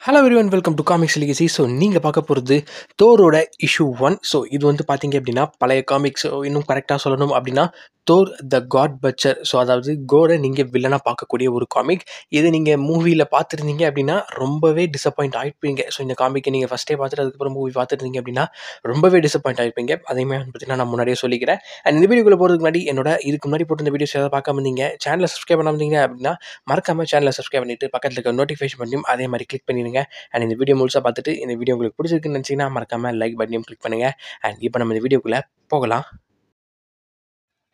Hello everyone, welcome to comics legacy. So நீங்கள் பார்க்க போகிறது தோரோட இஷ்யூ 1. ஸோ இது வந்து பார்த்தீங்க அப்படின்னா பழைய காமிக்ஸ். இன்னும் கரெக்டாக சொல்லணும் அப்படின்னா தோர் த காட் பட்சர். ஸோ அதாவது கோரை நீங்கள் வில்லனாக பார்க்கக்கூடிய ஒரு காமிக். இது நீங்கள் மூவியில் பார்த்துருந்தீங்க அப்படின்னா ரொம்பவே டிசப்பாயிண்ட் ஆகிருப்பீங்க. ஸோ இந்த காமிக்கை நீங்கள் ஃபஸ்ட்டே பார்த்துட்டு அதுக்கப்புறம் மூவி பார்த்துருந்தீங்க அப்படின்னா ரொம்பவே டிசப்பாயிண்ட் ஆகிருப்பீங்க. அதேமாதிரி பார்த்தீங்கன்னா நான் முன்னாடியே சொல்லிக்கிறேன். அண்ட் இந்த வீடியோக்குள்ளே போகிறதுக்கு முன்னாடி இதுக்கு முன்னாடி போட்டு இந்த வீடியோஸ் ஏதாவது பார்க்காம இருந்தீங்க, சேனலை சப்ஸ்கிரைப் பண்ணாமல் இருந்தீங்க அப்படின்னா மறக்காமல் சேனலை சப்ஸ்கிரைப் பண்ணிவிட்டு பக்கத்தில் இருக்க நோட்டிஃபிகேஷன் பண்ணியும் அதே மாதிரி கிளிக் பண்ணிடுங்க. அண்ட் இந்த வீடியோ முழுசாக பார்த்துட்டு இந்த வீடியோ உங்களுக்கு பிடிச்சிருக்குன்னு நினச்சிங்கன்னா மறக்காமல் லைக் பட்டனையும் கிளிக் பண்ணுங்கள். அண்ட் இப்போ நம்ம இந்த வீடியோக்குள்ளே போகலாம்.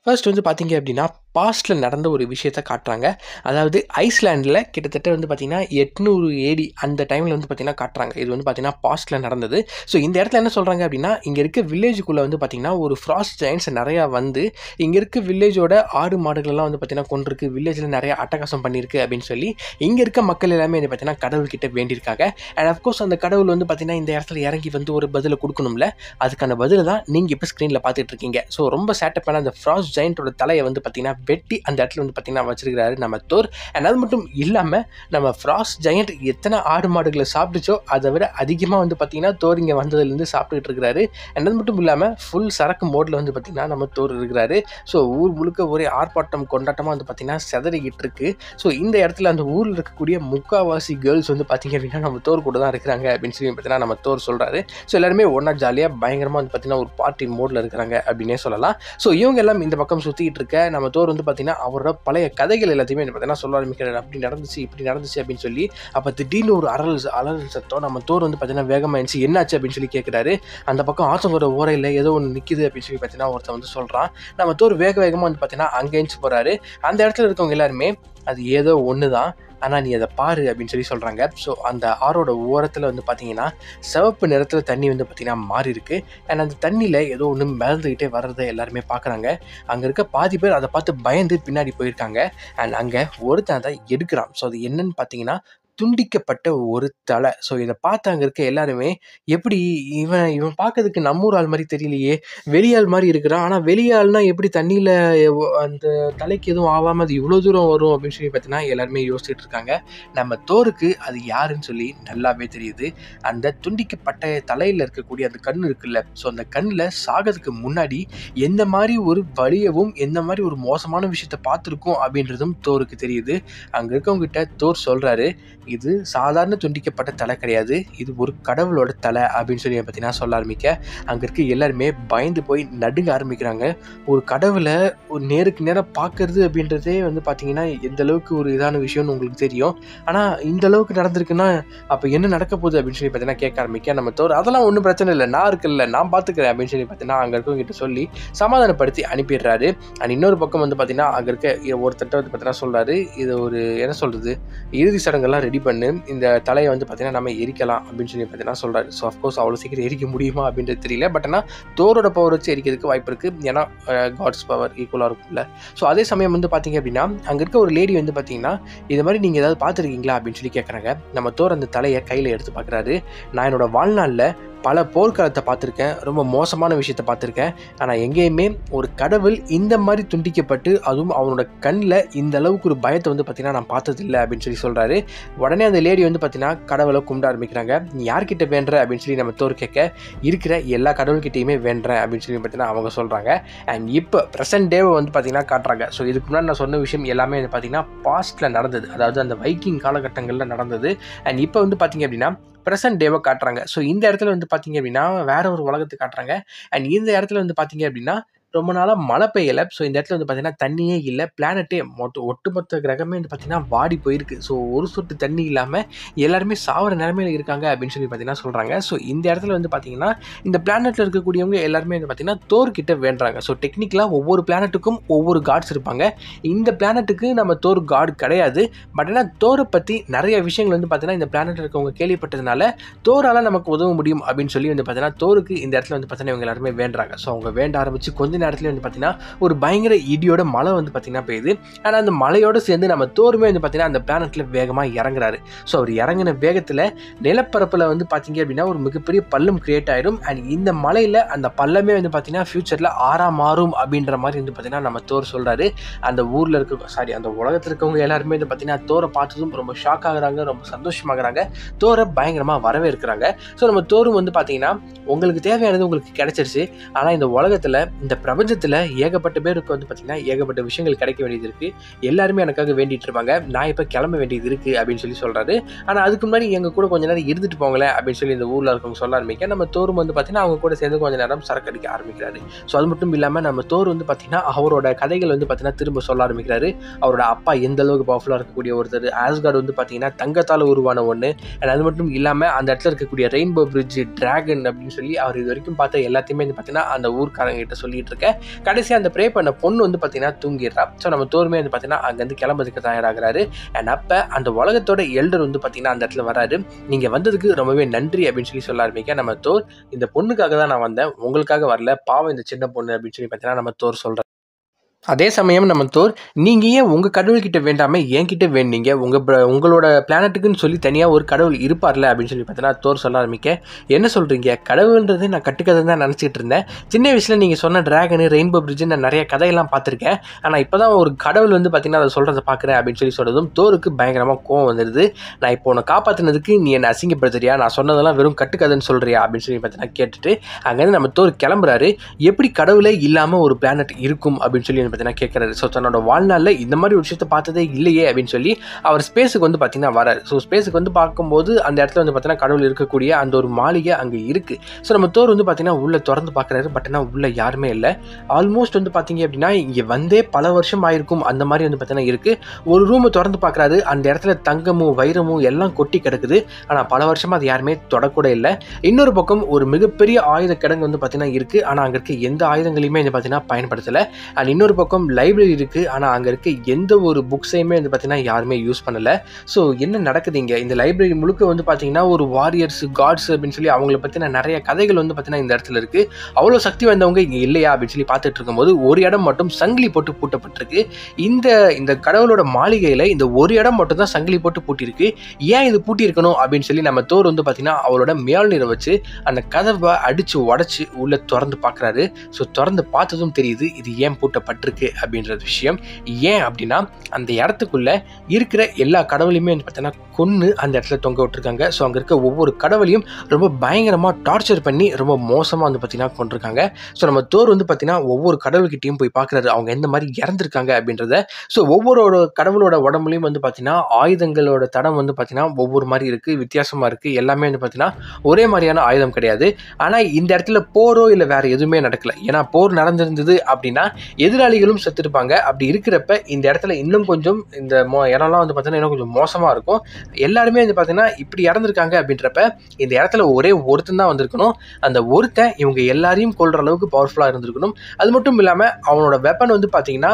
ஃபர்ஸ்ட் வந்து பார்த்தீங்க அப்படின்னா பாஸ்ட்டில் நடந்த ஒரு விஷயத்தை காட்டுறாங்க. அதாவது ஐஸ்லாண்டில் கிட்டத்தட்ட வந்து பார்த்திங்கன்னா 800 AD அந்த டைமில் வந்து பார்த்திங்கன்னா காட்டுறாங்க. இது வந்து பார்த்திங்கன்னா பாஸ்ட்டில் நடந்தது. ஸோ இந்த இடத்துல என்ன சொல்கிறாங்க அப்படின்னா, இங்கே இருக்க வில்லேஜுக்குள்ளே வந்து பார்த்திங்கன்னா ஒரு ஃப்ராஸ்ட் ஜெயண்ட்ஸ் நிறையா வந்து இங்கே இருக்க வில்லேஜோட ஆடு மாடுகளெல்லாம் வந்து பார்த்திங்கன்னா கொண்டிருக்கு, வில்லேஜில் நிறையா அட்டகாசம் பண்ணியிருக்கு அப்படின்னு சொல்லி இங்கே இருக்க மக்கள் எல்லாமே வந்து பார்த்திங்கன்னா கடவுள்கிட்ட வேண்டியிருக்காங்க. அண்ட் அஃப்கோர்ஸ் அந்த கடவுள் வந்து பார்த்திங்கன்னா இந்த இடத்துல இறங்கி வந்து ஒரு பதிலை கொடுக்கணும்ல, அதுக்கான பதில் தான் நீங்கள் இப்போ ஸ்க்ரீனில் பார்த்துட்டு இருக்கீங்க. ஸோ ரொம்ப சேட்டப்பான அந்த ஃப்ராஸ்ட் ஜெயண்ட்டோட தலையை வந்து பார்த்திங்கன்னா வெட்டி அந்த இடத்துல வந்து பார்த்திங்கன்னா வச்சிருக்கிறாரு நம்ம தோர். அண்ட் அது மட்டும் இல்லாமல் நம்ம ஃப்ராஸ்ட் ஜெயண்ட் எத்தனை ஆடு மாடுகளை சாப்பிட்டுச்சோ அதை விட அதிகமாக வந்து பார்த்திங்கன்னா தோர் இங்கே வந்ததுலேருந்து சாப்பிட்டுக்கிட்டு இருக்கிறாரு. அண்ட் அது மட்டும் இல்லாமல் ஃபுல் சரக்கு மோடில் வந்து பார்த்திங்கன்னா நம்ம தோர் இருக்கிறாரு. ஸோ ஊர் முழுக்க ஒரே ஆர்ப்பாட்டம் கொண்டாட்டமாக வந்து பார்த்திங்கன்னா செதறிக்கிட்டு இருக்கு. ஸோ இந்த இடத்துல அந்த ஊரில் இருக்கக்கூடிய முக்கால்வாசி கேர்ள்ஸ் வந்து பார்த்திங்க அப்படின்னா நம்ம தோர் கூட தான் இருக்கிறாங்க அப்படின்னு சொல்லி பார்த்திங்கன்னா நம்ம தோர் சொல்கிறாரு. ஸோ எல்லாருமே ஒன்றா ஜாலியாக பயங்கரமாக வந்து பார்த்திங்கன்னா ஒரு பார்ட்டி மோடில் இருக்கிறாங்க அப்படின்னே சொல்லலாம். ஸோ இவங்க எல்லாம் இந்த பக்கம் சுற்றிக்கிட்டு இருக்க நம்ம தோர் வந்து பார்த்திங்கன்னா அவரோட பழைய கதைகள் எல்லாத்தையுமே பார்த்தீங்கன்னா சொல்ல ஆரம்பிக்கிறார். அப்படி நடந்துச்சு இப்படி நடந்துச்சு அப்படின்னு சொல்லி. அப்போ திடீர்னு ஒரு அலறல் சத்தம். நம்ம தோர் வந்து பார்த்தீங்கன்னா வேகமாக இருந்துச்சு, என்னாச்சு அப்படின்னு சொல்லி கேட்குறாரு. அந்த பக்கம் ஆற்றங்கோட ஓரையில் ஏதோ ஒன்று நிற்கிது அப்படின்னு சொல்லி பார்த்தீங்கன்னா ஒருத்தர் வந்து சொல்கிறான். நம்ம தோர் வேகமாக வந்து பார்த்தீங்கன்னா அங்கே எழுந்து போகிறாரு. அந்த இடத்துல இருக்கவங்க எல்லாருமே அது ஏதோ ஒன்று தான், ஆனால் நீ அதை பாரு அப்படின்னு சொல்லி சொல்கிறாங்க. ஸோ அந்த ஆரோட ஓரத்தில் வந்து பார்த்தீங்கன்னா சிவப்பு நிறத்தில் தண்ணி வந்து பார்த்திங்கன்னா மாறி இருக்குது. அண்ட் அந்த தண்ணியில் ஏதோ ஒன்று மிதந்துக்கிட்டே வர்றதை எல்லாருமே பார்க்குறாங்க. அங்கே இருக்க பாதி பேர் அதை பார்த்து பயந்து பின்னாடி போயிருக்காங்க. அண்ட் அங்கே ஒருத்தன் அதை எடுக்கிறான். ஸோ அது என்னன்னு பார்த்தீங்கன்னா துண்டிக்கப்பட்ட ஒரு தலை. ஸோ இதை பார்த்து அங்கே இருக்க எல்லாருமே எப்படி இவன் பார்க்கறதுக்கு நம்மூர் ஆள் மாதிரி தெரியலையே, வெளியாள் மாதிரி இருக்கிறான், ஆனால் வெளியாள்னா எப்படி தண்ணியில் அந்த தலைக்கு எதுவும் ஆகாமல் அது இவ்வளோ தூரம் வரும் அப்படின்னு சொல்லி பார்த்தீங்கன்னா எல்லாருமே யோசிச்சுட்டு இருக்காங்க. நம்ம தோருக்கு அது யாருன்னு சொல்லி நல்லாவே தெரியுது. அந்த துண்டிக்கப்பட்ட தலையில் இருக்கக்கூடிய அந்த கண் இருக்குல்ல, ஸோ அந்த கண்ணில் சாகிறதுக்கு முன்னாடி எந்த மாதிரி ஒரு வலியவும் எந்த மாதிரி ஒரு மோசமான விஷயத்தை பார்த்துருக்கோம் அப்படின்றதும் தோருக்கு தெரியுது. அங்கே இருக்கவங்ககிட்ட தோர் சொல்கிறாரு, இது சாதாரண துண்டிக்கப்பட்ட தலை கிடையாது, இது ஒரு கடவுளோட தலை அப்படின்னு சொல்லி பார்த்தீங்கன்னா சொல்ல ஆரம்பிக்க அங்கே இருக்க எல்லாருமே பயந்து போய் நடுங்க ஆரம்பிக்கிறாங்க. ஒரு கடவுளை ஒரு நேருக்கு நேராக பார்க்கறது அப்படின்றதே வந்து பார்த்தீங்கன்னா எந்த அளவுக்கு ஒரு இதான விஷயம்னு உங்களுக்கு தெரியும். ஆனால் இந்த அளவுக்கு நடந்திருக்குன்னா அப்போ என்ன நடக்க போகுது அப்படின்னு சொல்லி பார்த்தீங்கன்னா கேட்க ஆரம்பிக்க நம்ம தோர் அதெல்லாம் ஒன்றும் பிரச்சனை இல்லை, நான் இருக்குல்ல, நான் பார்த்துக்கிறேன் அப்படின்னு சொல்லி பார்த்தீங்கன்னா அங்கே இருக்கவங்கிட்ட சொல்லி சமாதானப்படுத்தி அனுப்பிடுறாரு. அண்ட் இன்னொரு பக்கம் வந்து பார்த்தீங்கன்னா அங்கே இருக்க ஒருத்தட்ட வந்து பார்த்தீங்கன்னா சொல்கிறாரு, இது ஒரு என்ன சொல்கிறது இறுதி சடங்கெல்லாம் ரெடி பண்ணு, இந்த தலையை வந்து பார்த்தீங்கன்னா நம்ம எரிக்கலாம் அப்படின்னு சொல்லி பார்த்தீங்கன்னா சொல்கிறாரு. ஸோ அஃப்கோர்ஸ் அவ்வளோ சீக்கிரம் எரிக்க முடியுமா அப்படின்றது தெரியல. பட் ஆனால் தோரோட பவர் வச்சு எரிக்கிறதுக்கு வாய்ப்பு இருக்குது. ஏன்னா காட்ஸ் பவர் ஈக்குவலாக இருக்கும்ல. ஸோ அதே சமயம் வந்து பார்த்தீங்க அப்படின்னா அங்கே இருக்க ஒரு லேடி வந்து பார்த்தீங்கன்னா இது மாதிரி நீங்கள் ஏதாவது பார்த்துருக்கீங்களா அப்படின்னு சொல்லி கேட்குறாங்க. நம்ம தோர் அந்த தலையை கையில் எடுத்து பார்க்குறாரு. நான் என்னோட வாழ்நாளில் பல போர்க்காலத்தை பார்த்துருக்கேன், ரொம்ப மோசமான விஷயத்தை பார்த்துருக்கேன், ஆனால் எங்கேயுமே ஒரு கடவுள் இந்த மாதிரி துண்டிக்கப்பட்டு அதுவும் அவனோட கண்ணில் இந்த அளவுக்கு ஒரு பயத்தை வந்து பார்த்தீங்கன்னா நான் பார்த்ததில்லை அப்படின்னு சொல்லி சொல்கிறாரு. உடனே அந்த லேடி வந்து பார்த்தீங்கன்னா கடவுளை கும்பிட ஆரம்பிக்கிறாங்க. நீ யார்கிட்ட வேண்டுற அப்படின்னு சொல்லி நம்ம தோர் கேட்க இருக்கிற எல்லா கடவுள்கிட்டையுமே வேண்டுறேன் அப்படின்னு சொல்லி பார்த்தீங்கன்னா அவங்க சொல்கிறாங்க. அண்ட் இப்போ ப்ரெசன்ட் டேவை வந்து பார்த்தீங்கன்னா காட்டுறாங்க. ஸோ இதுக்கு முன்னாடி நான் சொன்ன விஷயம் எல்லாமே வந்து பார்த்தீங்கன்னா பாஸ்ட்டில் நடந்தது, அதாவது அந்த வைக்கிங் காலகட்டங்களில் நடந்தது. அண்ட் இப்போ வந்து பார்த்தீங்க அப்படின்னா ப்ரெசன்ட் டேவை காட்டுறாங்க. ஸோ இந்த இடத்துல வந்து பார்த்தீங்க அப்படின்னா வேற ஒரு உலகத்தை காட்டுறாங்க. அண்ட் இந்த இடத்துல வந்து பார்த்தீங்க அப்படின்னா ரொம்ப நாளாக மழை பெய்யலை. ஸோ இந்த இடத்துல வந்து பார்த்தீங்கன்னா தண்ணியே இல்லை, பிளானட்டே ஒட்டுமொத்த கிரகமே வந்து பார்த்தீங்கன்னா வாடி போயிருக்கு. ஸோ ஒரு சொட்டு தண்ணி இல்லாமல் எல்லாருமே சாவர நிலைமையில் இருக்காங்க அப்படின்னு சொல்லி பார்த்தீங்கன்னா சொல்கிறாங்க. ஸோ இந்த இடத்துல வந்து பார்த்தீங்கன்னா இந்த பிளானட்டில் இருக்கக்கூடியவங்க எல்லாருமே வந்து பார்த்தீங்கன்னா தோர்கிட்ட வேண்டுறாங்க. ஸோ டெக்னிக்கலாக ஒவ்வொரு பிளானட்டுக்கும் ஒவ்வொரு காட்ஸ் இருப்பாங்க. இந்த பிளானட்டுக்கு நம்ம தோர் காட் கிடையாது. பட் ஆனால் தோரை பற்றி நிறைய விஷயங்கள் வந்து பார்த்தீங்கன்னா இந்த பிளானட்டில் இருக்கவங்க கேள்விப்பட்டதுனால தோரால் நமக்கு உதவ முடியும் அப்படின்னு சொல்லி வந்து பார்த்தீங்கன்னா தோருக்கு இந்த இடத்துல வந்து பார்த்தீங்கன்னா இவங்க எல்லாருமே வேண்டுறாங்க. ஸோ அவங்க வேண்ட ஆரம்பித்து கொஞ்ச நேரத்துல வந்து பார்த்தீங்கன்னா ஒரு பயங்கர இடியோட மழை வந்து பார்த்தீங்கன்னா பெய்யுது. ஆனால் அந்த மழையோடு சேர்ந்து நம்ம தோருமே வந்து பார்த்தீங்கன்னா அந்த பிளானட்ல வேகமாக இறங்குறாரு. ஸோ அவர் இறங்கின வேகத்தில் நிலப்பரப்பில் வந்து பார்த்தீங்க அப்படின்னா ஒரு மிகப்பெரிய பள்ளம் கிரியேட் ஆயிடும். அண்ட் இந்த மலையில் அந்த பள்ளமே வந்து பார்த்தீங்கன்னா ஃபியூச்சரில் ஆறா மாறும் அப்படின்ற மாதிரி வந்து பார்த்தீங்கன்னா நம்ம தோர் சொல்கிறாரு. அந்த ஊரில் அந்த உலகத்தில் இருக்கவங்க எல்லாருமே வந்து பார்த்தீங்கன்னா தோரை பார்த்ததும் ரொம்ப ஷாக் ஆகுறாங்க, ரொம்ப சந்தோஷமாகறாங்க, தோரை பயங்கரமாக வரவேற்கிறாங்க. ஸோ நம்ம தோரும் வந்து பார்த்தீங்கன்னா உங்களுக்கு தேவையானது உங்களுக்கு கிடைச்சிருச்சு. ஆனால் இந்த உலகத்தில் இந்த பிரபஞ்சத்தில் ஏகப்பட்ட பேருக்கு வந்து பார்த்தீங்கன்னா ஏகப்பட்ட விஷயங்கள் கிடைக்க வேண்டியது இருக்குது. எல்லாருமே எனக்காக வேண்டிட்டு இருப்பாங்க. நான் இப்போ கிளம்ப வேண்டியது இருக்குது அப்படின்னு சொல்லி சொல்கிறாரு. ஆனால் அதுக்கு முன்னாடி எங்கள் கூட கொஞ்ச நேரம் இருந்துட்டு போங்களேன் அப்படின்னு சொல்லி இந்த ஊரில் இருக்கவங்க சொல்ல ஆரம்பிக்க நம்ம தோரும் வந்து பார்த்தீங்கன்னா அவங்க கூட சேர்ந்து கொஞ்ச நேரம் சரக்கு அடிக்க ஆரம்பிக்கிறாரு. ஸோ அது மட்டும் இல்லாமல் நம்ம தோர் வந்து பார்த்தீங்கன்னா அவரோட கதைகள் வந்து பார்த்தீங்கன்னா திரும்ப சொல்ல ஆரம்பிக்கிறாரு. அவரோட அப்பா எந்த அளவுக்கு பவர்ஃபுல்லாக இருக்கக்கூடிய ஒருத்தர், ஆஸ்கார்டு வந்து பார்த்தீங்கன்னா தங்கத்தால் உருவான ஒன்று. அண்ட் அது மட்டும் இல்லாமல் அந்த இடத்துல இருக்கக்கூடிய ரெயின்போ பிரிட்ஜ், டிராகன் அப்படின்னு சொல்லி அவர் இது வரைக்கும் பார்த்த எல்லாத்தையுமே வந்து பார்த்தீங்கன்னா அந்த ஊர்க்காரங்க கிட்ட சொல்லிட்டு இருக்க. கடைசியாக அந்த ப்ரே பண்ண பொண்ணு வந்து பார்த்தீங்கன்னா தூங்கிடுறா. ஸோ நம்ம தோருமே வந்து பார்த்தீங்கன்னா அங்கேருந்து கிளம்புறதுக்கு தயாராகிறாரு. அண்ட் அப்போ அந்த உலகத்தோட எல்டர் வந்து பார்த்தீங்கன்னா அந்த இடத்துல வராரு. நீங்கள் வந்ததுக்கு ரொம்பவே நன்றி அப்படின்னு சொல்லி சொல்ல ஆரம்பிக்க நம்ம தோர் இந்த பொண்ணுக்காக தான் நான் வந்தேன், உங்களுக்காக வரல, பாவம் இந்த சின்ன பொண்ணு அப்படின்னு சொல்லி பார்த்தீங்கன்னா நம்ம தோர் சொல்கிறார். அதே சமயம் நம்ம தோர் நீங்கள் ஏன் உங்கள் கடவுள்கிட்ட வேண்டாமல் என்கிட்ட வேண்டிங்க, உங்களோட பிளானட்டுக்குன்னு சொல்லி தனியாக ஒரு கடவுள் இருப்பார்ல அப்படின்னு சொல்லி பார்த்தீங்கன்னா தோர் சொல்ல ஆரம்பிக்க, என்ன சொல்கிறீங்க, கடவுள்ன்றது நான் கட்டுக்கதை தான் நினச்சிட்டு இருந்தேன். சின்ன வயசில் நீங்கள் சொன்ன டிராகனு, ரெயின்போ பிரிட்ஜு நான் நிறைய கதையெல்லாம் பார்த்துருக்கேன். ஆனால் இப்போ தான் ஒரு கடவுள் வந்து பார்த்தீங்கன்னா அதை சொல்கிறத பார்க்குறேன் அப்படின்னு சொல்லி சொல்கிறதும் தோருக்கு பயங்கரமாக கோவம் வந்துடுது. நான் இப்போ உன்னை காப்பாற்றினதுக்கு நீ என்னை அசிங்கப்படுத்துறியா, நான் சொன்னதெல்லாம் வெறும் கட்டுக்கதைன்னு சொல்கிறியா அப்படின்னு சொல்லி பார்த்தீங்கன்னா கேட்டுட்டு அங்கேருந்து நம்ம தோர் கிளம்புறாரு. எப்படி கடவுளே இல்லாமல் ஒரு பிளானட் இருக்கும் அப்படின்னு சொல்லி பார்த்தீங்கன்னா கேட்குறாரு. ஸோ தன்னோட வாழ்நாளில் இந்த மாதிரி ஒரு விஷயத்தை பார்த்ததே இல்லையே அப்படின்னு சொல்லி அவர் ஸ்பேஸுக்கு வந்து பார்த்தீங்கன்னா வராரு. ஸோ ஸ்பேஸுக்கு வந்து பார்க்கும்போது அந்த இடத்துல வந்து பார்த்தீங்கன்னா கடவுள் இருக்கக்கூடிய அந்த ஒரு மாளிகை அங்கே இருக்குது. ஸோ நம்ம தோர் வந்து பார்த்தீங்கன்னா உள்ளே திறந்து பார்க்குறாரு. பட் ஆனால் உள்ளே யாருமே இல்லை. ஆல்மோஸ்ட் வந்து பார்த்தீங்க அப்படின்னா இங்கே வந்தே பல வருஷம் ஆயிருக்கும் அந்த மாதிரி வந்து பார்த்தீங்கன்னா இருக்குது. ஒரு ரூமை திறந்து பார்க்குறாரு. அந்த இடத்துல தங்கமும் வைரமும் எல்லாம் கொட்டி கிடக்குது. ஆனால் பல வருஷமாக அது யாருமே தொடக்கூட இல்லை. இன்னொரு பக்கம் ஒரு மிகப்பெரிய ஆயுத கிடங்கு வந்து பார்த்தீங்கன்னா இருக்குது. ஆனால் அங்கே இருக்க எந்த ஆயுதங்களையுமே வந்து பார்த்தீங்கன்னா பயன்படுத்தலை. அண்ட் இன்னொரு பக்கம் லைப்ரரி இருக்குது. ஆனால் அங்கே இருக்க எந்த ஒரு புக்ஸையுமே வந்து பார்த்தீங்கன்னா யாருமே யூஸ் பண்ணலை. ஸோ என்ன நடக்குது இங்கே, இந்த லைப்ரரி முழுக்க வந்து பார்த்தீங்கன்னா ஒரு வாரியர்ஸ், காட்ஸ் அப்படின்னு சொல்லி அவங்கள பற்றின நிறைய கதைகள் வந்து பார்த்தீங்கன்னா இந்த இடத்துல இருக்குது. அவ்வளோ சக்தி வாய்ந்தவங்க இங்கே இல்லையா அப்படின்னு சொல்லி பார்த்துட்டு இருக்கும்போது ஒரு இடம் மட்டும் சங்கிலி போட்டு பூட்டப்பட்டிருக்கு. இந்த கடவுளோட மாளிகையில் இந்த ஒரு இடம் மட்டும் தான் சங்கிலி போட்டு பூட்டியிருக்கு. ஏன் இது பூட்டி இருக்கணும் அப்படின்னு சொல்லி நம்ம தோர் வந்து பார்த்தீங்கன்னா அவளோட மியால்நீரை வச்சு அந்த கதவை அடித்து உடச்சி உள்ளே திறந்து பார்க்குறாரு. ஸோ திறந்து பார்த்ததும் தெரியுது இது ஏன் பூட்டப்பட்டிருக்கு அப்படின்ற விஷயம். ஏன் அப்படின்னா அந்த இடத்துக்குள்ள இருக்கிற எல்லா கடவுளையுமே வந்து பார்த்தீங்கன்னா கொன்று அந்த இடத்துல தொங்க விட்டுருக்காங்க. ஸோ அங்கே இருக்க ஒவ்வொரு கடவுளையும் ரொம்ப பயங்கரமாக டார்ச்சர் பண்ணி ரொம்ப மோசமாக வந்து பார்த்தீங்கன்னா கொண்டிருக்காங்க. ஸோ நம்ம தோர் வந்து பார்த்தீங்கன்னா ஒவ்வொரு கடவுள்கிட்டையும் போய் பார்க்குறாரு அவங்க எந்த மாதிரி இறந்துருக்காங்க அப்படின்றத. ஸோ ஒவ்வொரு கடவுளோட உடம்புலையும் வந்து பார்த்தீங்கன்னா ஆயுதங்களோட தடம் வந்து பார்த்தீங்கன்னா ஒவ்வொரு மாதிரி இருக்குது, வித்தியாசமாக இருக்குது. எல்லாமே வந்து பார்த்தீங்கன்னா ஒரே மாதிரியான ஆயுதம் கிடையாது. ஆனால் இந்த இடத்துல போரோ இல்லை வேறு எதுவுமே நடக்கலை. ஏன்னா போர் நடந்திருந்தது அப்படின்னா எதிராளிகளும் செத்துருப்பாங்க. அப்படி இருக்கிறப்ப இந்த இடத்துல இன்னும் கொஞ்சம் இந்த இடம்லாம் வந்து பார்த்தீங்கன்னா இன்னும் கொஞ்சம் மோசமாக இருக்கும். எல்லாருமே வந்து பார்த்தீங்கன்னா இப்படி இறந்துருக்காங்க அப்படின்றப்ப இந்த இடத்துல ஒரே ஒருத்தன் தான் வந்திருக்கணும். அந்த ஒருத்தன் இவங்க எல்லாரையும் கொள்கிற அளவுக்கு பவர்ஃபுல்லாக இருந்திருக்கணும். அது மட்டும் இல்லாமல் அவனோட வெப்பன் வந்து பார்த்தீங்கன்னா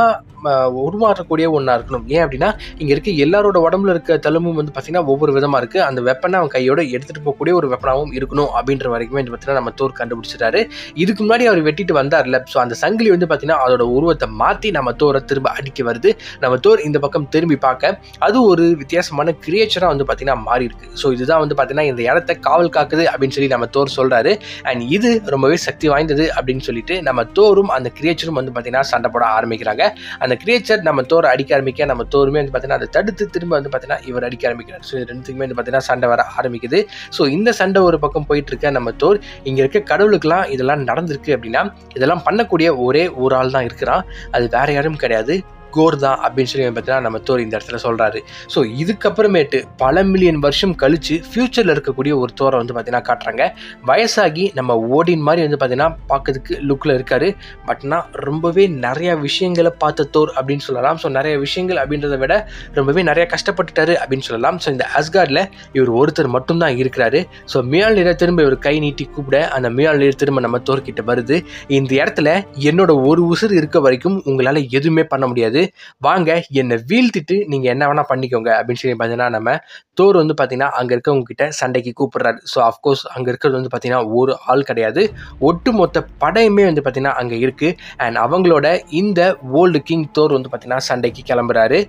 உருமாற்றக்கூடிய ஒன்றா இருக்கணும். ஏன் அப்படின்னா இங்கே இருக்க எல்லாரோட உடம்புல இருக்க தழும்பும் வந்து பார்த்தீங்கன்னா ஒவ்வொரு விதமாக இருக்குது. அந்த வெப்பனை அவன் கையோட எடுத்துகிட்டு போகக்கூடிய ஒரு வெப்பனாகவும் இருக்கணும் அப்படின்ற வரைக்குமே வந்து பார்த்தீங்கன்னா நம்ம தோர் கண்டுபிடிச்சிட்டாரு. இதுக்கு முன்னாடி அவர் வெட்டிட்டு வந்தார்ல, ஸோ அந்த சங்கிலி வந்து பார்த்தீங்கன்னா அதோட உருவத்தை மாற்றி நம்ம தோரை திரும்ப அடிக்க வருது. நம்ம தோர் இந்த பக்கம் திரும்பி பார்க்க அது ஒரு வித்தியாசமான கிரியேச்சராக வந்து பார்த்தீங்கன்னா மாறி இருக்கு. ஸோ இதுதான் வந்து பார்த்தீங்கன்னா இந்த இடத்த காவல் காக்குது அப்படின்னு சொல்லி நம்ம தோர் சொல்கிறாரு. அண்ட் இது ரொம்பவே சக்தி வாய்ந்தது அப்படின்னு சொல்லிட்டு நம்ம தோரும் அந்த கிரியேச்சரும் வந்து பார்த்தீங்கன்னா சண்டை போட ஆரம்பிக்கிறாங்க. அந்த கிரியேச்சர் நம்ம தோரை அடிக்க ஆரம்பிக்க நம்ம தோருமே வந்து பார்த்தீங்கன்னா அதை தடுத்து திரும்ப வந்து பார்த்தீங்கன்னா இவர் அடிக்க ஆரம்பிக்கிறார். ஸோ இது ரெண்டுத்துக்குமே வந்து பார்த்தீங்கன்னா சண்டை வர ஆரம்பிக்குது. ஸோ இந்த சண்டை ஒரு பக்கம் போயிட்டு இருக்க நம்ம தோர் இங்கே இருக்க கடவுளுக்கெல்லாம் இதெல்லாம் நடந்திருக்கு அப்படின்னா இதெல்லாம் பண்ணக்கூடிய ஒரே ஒரு ஆள் தான் இருக்கிறான். அது வேற யாரும் கிடையாது, கோர் தான் அப்படின்னு சொல்லி பார்த்தீங்கன்னா நம்ம தோர் இந்த இடத்துல சொல்கிறாரு. ஸோ இதுக்கப்புறமேட்டு பல மில்லியன் வருஷம் கழித்து ஃப்யூச்சரில் இருக்கக்கூடிய ஒரு தோரை வந்து பார்த்தீங்கன்னா காட்டுறாங்க. வயசாகி நம்ம ஓடின் மாதிரி வந்து பார்த்தீங்கன்னா பார்க்கறதுக்கு லுக்கில் இருக்காரு. பட்னா ரொம்பவே நிறையா விஷயங்களை பார்த்த தோர் அப்படின்னு சொல்லலாம். ஸோ நிறைய விஷயங்கள் அப்படின்றத விட ரொம்பவே நிறையா கஷ்டப்பட்டுட்டாரு அப்படின்னு சொல்லலாம். ஸோ இந்த அஸ்கார்டில் இவர் ஒருத்தர் மட்டும்தான் இருக்கிறாரு. ஸோ மியால்நீரை திரும்ப இவர் கை நீட்டி கூப்பிட அந்த மியால்நீர் திரும்ப நம்ம தோர்கிட்ட வருது. இந்த இடத்துல என்னோட ஒரு உசுறு இருக்க வரைக்கும் உங்களால் எதுவுமே பண்ண முடியாது. போது வாங்க என்னை வீழ்த்திட்டு நீங்கள் என்ன வேணால் பண்ணிக்கோங்க அப்படின்னு சொல்லி பார்த்தீங்கன்னா நம்ம தோர் வந்து பார்த்தீங்கன்னா அங்கே இருக்கவங்க கிட்ட சண்டைக்கு கூப்பிடுறாரு. ஸோ அஃப்கோர்ஸ் அங்கே இருக்கிறது வந்து பார்த்தீங்கன்னா ஒரு ஆள் கிடையாது, ஒட்டுமொத்த படையுமே வந்து பார்த்தீங்கன்னா அங்கே இருக்குது. அண்ட் அவங்களோட இந்த ஓல்டு கிங் தோர் வந்து பார்த்தீங்கன்னா சண்டைக்கு கிளம்புறாரு.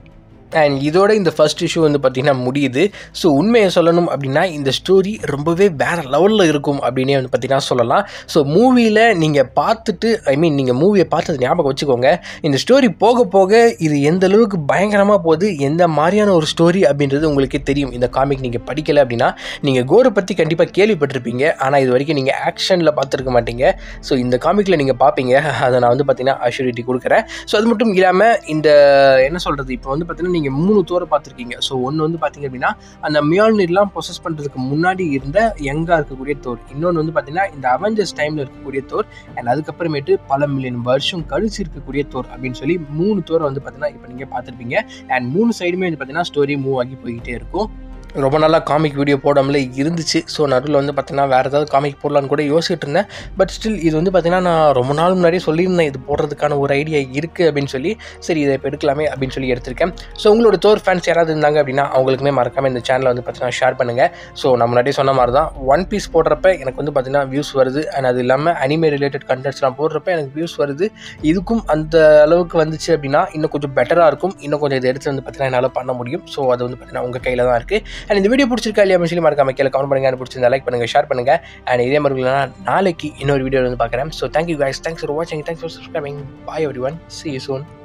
அண்ட் இதோட இந்த ஃபர்ஸ்ட் இஷ்யூ வந்து பார்த்திங்கன்னா முடியுது. ஸோ உண்மையை சொல்லணும் அப்படின்னா இந்த ஸ்டோரி ரொம்பவே வேறு லெவலில் இருக்கும் அப்படின்னே வந்து பார்த்திங்கன்னா சொல்லலாம். ஸோ மூவியில் நீங்கள் பார்த்துட்டு நீங்கள் மூவியை பார்த்தது ஞாபகம் வச்சுக்கோங்க, இந்த ஸ்டோரி போக போக இது எந்த அளவுக்கு பயங்கரமாக போகுது, எந்த மாதிரியான ஒரு ஸ்டோரி அப்படின்றது உங்களுக்கே தெரியும். இந்த காமிக் நீங்கள் படிக்கலை அப்படின்னா நீங்கள் கோரை பற்றி கண்டிப்பாக கேள்விப்பட்டிருப்பீங்க, ஆனால் இது வரைக்கும் நீங்கள் ஆக்ஷனில் பார்த்துருக்க மாட்டீங்க. ஸோ இந்த காமிக்கில் நீங்கள் பார்ப்பீங்க, அதை நான் வந்து பார்த்திங்கன்னா அஷ்யூரிட்டி கொடுக்குறேன். ஸோ அது மட்டும் இல்லாமல் இந்த என்ன சொல்கிறது, இப்போ வந்து பார்த்திங்கன்னா நீங்கள் 3 தோரை பார்த்துருக்கீங்க. ஸோ ஒன்று வந்து பார்த்தீங்க அப்படின்னா அந்த மியால்னிர்லாம் ப்ரொசஸ் பண்ணுறதுக்கு முன்னாடி இருந்த யங்காக இருக்கக்கூடிய தோர், இன்னொன்று வந்து பார்த்தீங்கன்னா இந்த அவெஞ்சர்ஸ் டைமில் இருக்கக்கூடிய தோர், அண்ட் அதுக்கப்புறமேட்டு பல மில்லியன் வருஷம் கழிச்சு இருக்கக்கூடிய தோர் அப்படின்னு சொல்லி 3 தோரை வந்து பார்த்தீங்கன்னா இப்போ நீங்கள் பார்த்துருப்பீங்க. அண்ட் 3 சைடுமே வந்து பார்த்தீங்கன்னா ஸ்டோரி மூவ் ஆகி போய்கிட்டே இருக்கும். ரொம்ப நாளாக காமிக் வீடியோ போடாமலே இருந்துச்சு. ஸோ நடுவில் வந்து பார்த்திங்கன்னா வேறு ஏதாவது காமிக் போடலான்னு கூட யோசிச்சுட்டு இருந்தேன். பட் ஸ்டில் இது வந்து பார்த்திங்கன்னா நான் ரொம்ப நாள் முன்னாடியே சொல்லியிருந்தேன் இது போடுறதுக்கான ஒரு ஐடியா இருக்குது அப்படின்னு சொல்லி. சரி இதை இப்போ எடுக்கலாமே அப்படின்னு சொல்லி எடுத்திருக்கேன். ஸோ உங்களோட தோர் ஃபேன்ஸ் யாராவது இருந்தாங்க அப்படின்னா அவங்களுக்குமே மறக்காமல் இந்த சேனலை வந்து பார்த்திங்கன்னா ஷேர் பண்ணுங்கள். ஸோ நான் முன்னாடியே சொன்ன மாதிரி தான் ஒன் பீஸ் போடுறப்ப எனக்கு வந்து பார்த்திங்கன்னா வியூஸ் வருது. அண்ட் அது இல்லாமல் அனிமே ரிலேட்டட் கண்டென்ட்ஸ் நான் போடுறப்ப எனக்கு வியூஸ் வருது. இதுக்கும் அந்த அளவுக்கு வந்துச்சு அப்படின்னா இன்னும் கொஞ்சம் பெட்டராக இருக்கும். இன்னும் கொஞ்சம் இதை எடுத்து வந்து பார்த்திங்கன்னா என்னால் பண்ண முடியும். ஸோ அது வந்து பார்த்திங்கன்னா உங்கள் கையில் தான் இருக்குது. அண்ட் இந்த வீடியோ பிடிச்சிருக்கா இல்லையா சொல்லி மறக்காம கீழே கமெண்ட் பண்ணுங்க. பிடிச்சிருந்தா லைக் பண்ணுங்க, ஷேர் பண்ணுங்க. அண்ட் இதே மாதிரி நாளைக்கு இன்னொரு வீடியோ வந்து பார்க்குறேன். So thank you guys, thanks for வாட்சிங், thanks for subscribing. Bye everyone, see you soon.